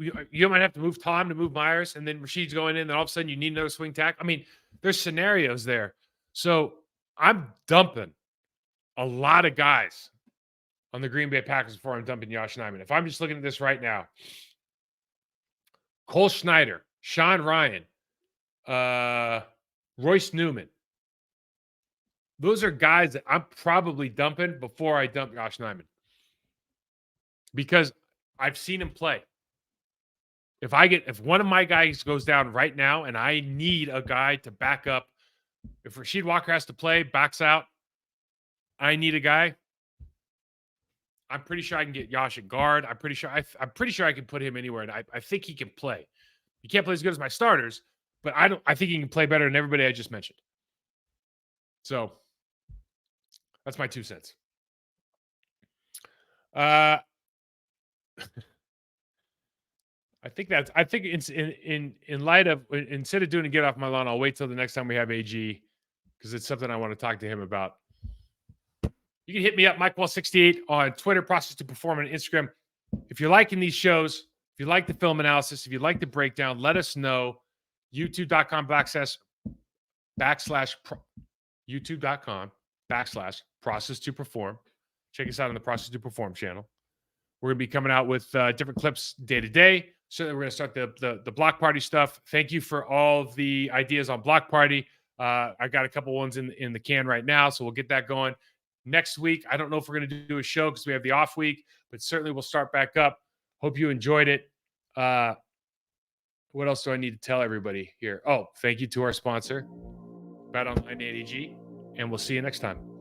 A: might have to move Tom to move Myers, and then Rashid's going in, then all of a sudden you need another swing tackle. I mean, there's scenarios there. So I'm dumping a lot of guys on the Green Bay Packers before I'm dumping Josh Nijman. If I'm just looking at this right now, Cole Schneider, Sean Ryan, Royce Newman. Those are guys that I'm probably dumping before I dump Josh Nijman, because I've seen him play. If one of my guys goes down right now and I need a guy to back up, if Rasheed Walker has to play, backs out, I need a guy. I'm pretty sure I can get Josh at guard. I'm pretty sure I can put him anywhere, and I think he can play. He can't play as good as my starters, but I think he can play better than everybody I just mentioned. So that's my 2 cents. I think it's in light of, instead of doing a get off my lawn, I'll wait till the next time we have AG, because it's something I want to talk to him about. You can hit me up, MikeWall68 on Twitter, Process to Perform on Instagram. If you're liking these shows, if you like the film analysis, if you like the breakdown, let us know. YouTube.com/Process to Perform. Check us out on the Process to Perform channel. We're going to be coming out with different clips day to day. So we're going to start the Block Party stuff. Thank you for all the ideas on Block Party. I got a couple ones in the can right now, so we'll get that going. Next week, I don't know if we're going to do a show because we have the off week, but certainly we'll start back up. Hope you enjoyed it. What else do I need to tell everybody here? Oh, thank you to our sponsor, BetOnline ADG, and we'll see you next time.